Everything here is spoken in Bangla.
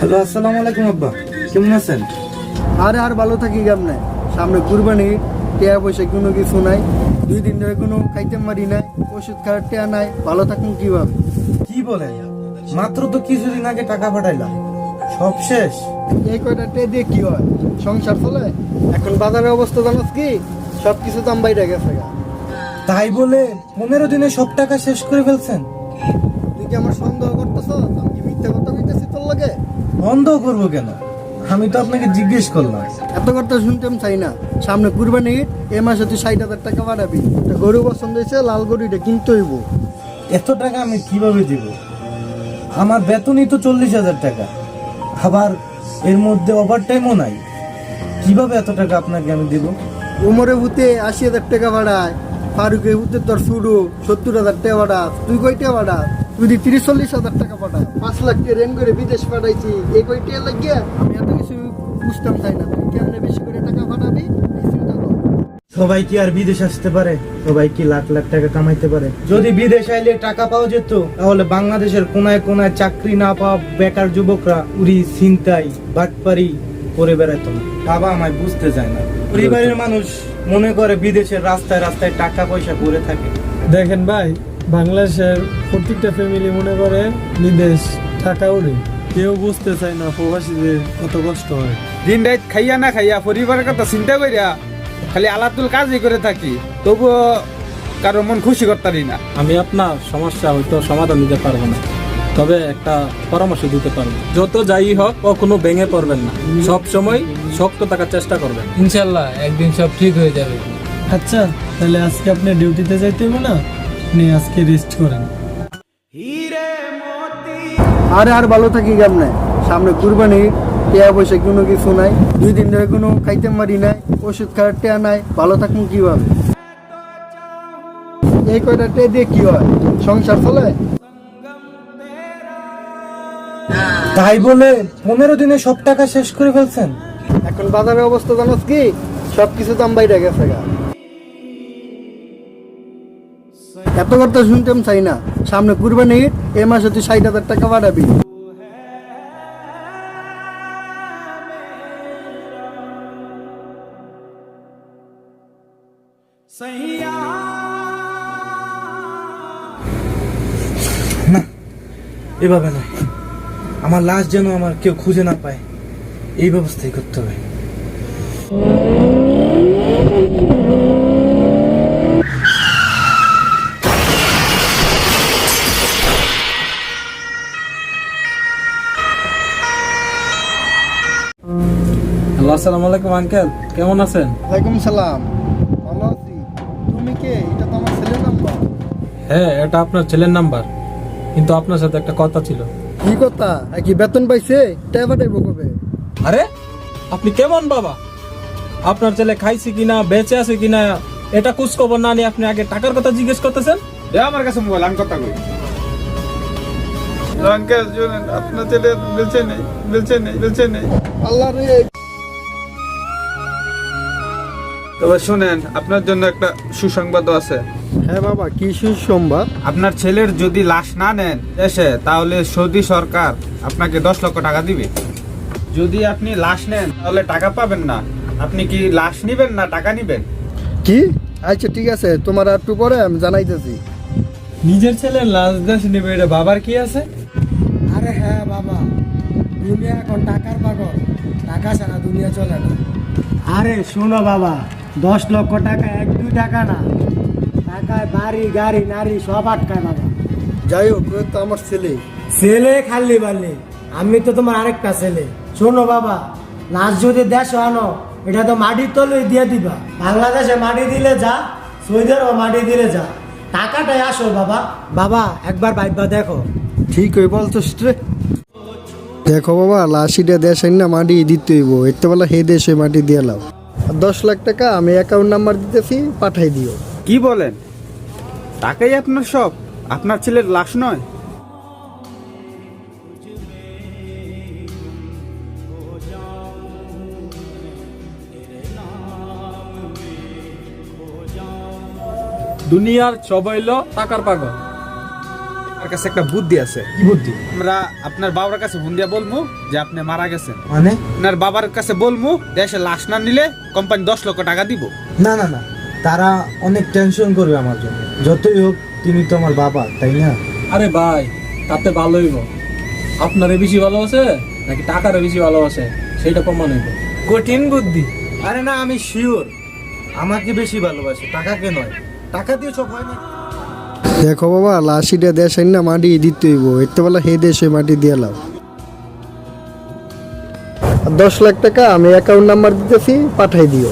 হ্যালো, আসসালামু আলাইকুম আব্বা, কেমন আছেন? আরে আর ভালো থাকি কেমনে? সামনে কুরবানি, টেয়া পয়সা কোনো কিছু নাই, 2 দিন ধরে কোনো খাইতে মারি নাই, ওষুধ খাওয়ার টেয়া নাই, ভালো থাকুন কিভাবে? কি বলেন? মাত্র তো কিছুদিন আগে টাকা পাঠাইলাম, সব শেষ। এই কয়টা টেয়া দিয়ে কি হয়? সংসার চলে? এখন বাজারের অবস্থা জানাস কি? সব কিছু দাম বাইরে গেছে গা। তাই বলে 15 দিনে সব টাকা শেষ করে ফেলছেন? তুই কি আমার সন্দেহ করতেছ? আমি কি মিথ্যা কথা কইতেছি তোর লাগে? বন্ধ করবো কেন? আমি তো আপনাকে জিজ্ঞেস করলাম। এত কথা শুনতে আমি চাই না। সামনে কুরবানি, এ মাসে তুই 60,000 টাকা পাঠাবি। একটা গরু পছন্দ হয়েছে, লাল গরুটা কিনতে হইব। এত টাকা আমি কিভাবে দিব? আমার বেতনই তো 40,000 টাকা, আবার এর মধ্যে ওভারটাইমও নাই। কিভাবে এত টাকা আপনাকে আমি দেব? উমরে ভূতে 80,000 টাকা ভাড়ায়, ফারুকের ভূতে তোর শুরু 70,000 টাকা ভাড়া। তুই কয়টা ভাড়া? তুই 30-40,000 টাকা পাঠা। 5 লাখ টাকা রেন করে বিদেশ পাঠাইছি, এই কয়টা লাগিয়া আমি এত কিছু বুঝতাম চাই না। তুই কেমনে বেশি করে টাকা পাঠাবি এই চিন্তা কর। সবাই কি আর বিদেশ আসতে পারে? সবাই কি লাখ লাখ টাকা কামাইতে পারে? যদি বিদেশ আইলে টাকা পাওয়া যেত, তাহলে বাংলাদেশের কোনায় কোনায় চাকরি না পাওয়া বেকার যুবকরা উড়ি ছিনতাই বাটপারি করে বেড়াতো না। বাবা আমায় বুঝতে চায় না। পরিবারের মানুষ মনে করে বিদেশের রাস্তায় রাস্তায় টাকা পয়সা পড়ে থাকে। দেখেন ভাই, বাংলাদেশের প্রত্যেকটা ফ্যামিলি মনে করে বিদেশ টাকা উড়ে, কেউ বুঝতে চায় না প্রবাসীদের কত কষ্ট হয়। দিন রাত খাইয়া না খাইয়া পরিবারের কথা চিন্তা করিয়া খালি আলাতুল কাজই করে থাকি, তবুও কারো মন খুশি করতারি না। আমি আপনার সমস্যা হয়তো সমাধান দিতে পারবো না, তবে একটা পরামর্শ দিতে পারবো। যত যাই হোক কখনো ভেঙে পড়বেন না, সব সময় শক্ত থাকার চেষ্টা করবেন। ইনশাল্লাহ একদিন সব ঠিক হয়ে যাবে। আচ্ছা, তাহলে আজকে আপনি ডিউটিতে যাইতে হবে না, আপনি আজকে রেস্ট করেন। আরে আর ভালো থাকি কেমনে? সামনে কুরবানি, টেয়া পয়সা কোনো কিছু নাই, 2 দিন ধরে কোনো খাইতে মারি নাই, ওষুধ খাওয়ার টেয়া নাই, ভালো থাকুন কিভাবে? এই কয়টা টেয়া দিয়ে কি হয়? সংসার চলে? তাই বলে 15 দিনে সব টাকা শেষ করে ফেলছেন? এখন বাজারের অবস্থা জানাস কি? সব কিছু দাম বাইরে গেছে গা। এত কথা শুনতে আমি চাই না। সামনে কুরবানি, এ মাসে তুই 60,000 টাকা পাঠাবি। না, এভাবে নয়। আমার লাশ যেন আমার কেউ খুঁজে না পায়, এই ব্যবস্থাই করতে হবে। হ্যালো, আসসালামু আলাইকুম আঙ্কেল, কেমন আছেন? ওয়ালাইকুম সালাম, ভালো আছি। তুমি কে? এটা তো আমার ছেলের নাম্বার। হ্যাঁ, এটা আপনার ছেলের নাম্বার, কিন্তু আপনার সাথে একটা কথা ছিল। কি কথা? কি বেতন পাইছে? টাকা পাঠাইবো কবে? আরে আপনি কেমন বাবা? আপনার ছেলে খাইছে কিনা, বেঁচে আছে কিনা, এটা খোঁজ খবর না নিয়ে আপনি আগে টাকার কথা জিজ্ঞেস করতেছেন। দে আমার কাছে মোবাইল, আমি কথা কই। আঙ্কেল শুনেন, আপনার ছেলে বেঁচে নেই। আল্লাহ রে। তবে শুনেন, আপনার জন্য একটা সুসংবাদও আছে। হ্যাঁ বাবা, কি সুসংবাদ? আপনার ছেলের যদি লাশ না নেন দেশে, তাহলে সৌদি সরকার আপনাকে 10 লক্ষ টাকা দিবে। যদি আপনি লাশ নেন তাহলে টাকা পাবেন না। আপনি কি লাশ নিবেন না টাকা নিবেন? কি? আচ্ছা ঠিক আছে, তোমার আর একটু পরে আমি জানাইতেছি। নিজের ছেলের লাশ দেশ নেবে, এটা বাবার কি আছে? আরে হ্যাঁ বাবা, দুনিয়া এখন টাকার পাগল, টাকা ছাড়া দুনিয়া চলে না। আরে শোনো বাবা, 10 লক্ষ টাকা 1-2 টাকা না, টাকায় বাড়ি গাড়ি নারী সব আটকায় বাবা। যাই হোক, ও তো আমার ছেলে। ছেলে খালি বাড়লি, আমি তো তোমার আরেকটা ছেলে। শোনো বাবা, লাশ যদি দেশ আনো, এটা তো মাটির তলে দিয়ে দিবা। বাংলাদেশে মাটি দিলে যা, সৌদি আরবে মাটি দিলে যা, টাকাটাই আসো বাবা। বাবা একবার ভাইবা দেখো। ঠিক হয়ে বলছিস রে। দেখো বাবা, লাশিটা দেশ না মাটি দিতে হইব, একটু বেলা হে দেশে মাটি দিয়ে লাও। 10 লাখ টাকা আমি অ্যাকাউন্ট নাম্বার দিতেছি, পাঠাই দিও। কি বলেন? টাকাই আপনার সব? আপনার ছেলের লাশ নয়? দুনিয়ার সবাই হলো টাকার পাগল, আমার কাছে একটা বুদ্ধি আছে। কি বুদ্ধি? আমরা আপনার বাবার কাছে ফোন দিয়া বলবো যে আপনি মারা গেছেন। মানে? আপনার বাবার কাছে বলবো দেশে লাশ না নিলে কোম্পানি 10 লক্ষ টাকা দিব। না না না, তারা অনেক টেনশন করবে আমার জন্য। যতই হোক তিনি তো আমার বাবা, তাই না? আরে ভাই, তাতে ভালো হইব। আপনারে বেশি ভালোবাসে নাকি টাকারে বেশি ভালোবাসে সেইটা প্রমাণ হইব। কঠিন বুদ্ধি। আরে না, আমি শিওর আমাকে বেশি ভালোবাসে, টাকাকে নয়। টাকা দিয়ে সব হয় না। দেখো বাবা, লাশিটা দেশ আইন না মাটি দিতে হইব, একটু বেলা হে দেশে মাটি দিয়ে লাও। 10 লাখ টাকা আমি অ্যাকাউন্ট নাম্বার দিতেছি, পাঠাই দিও।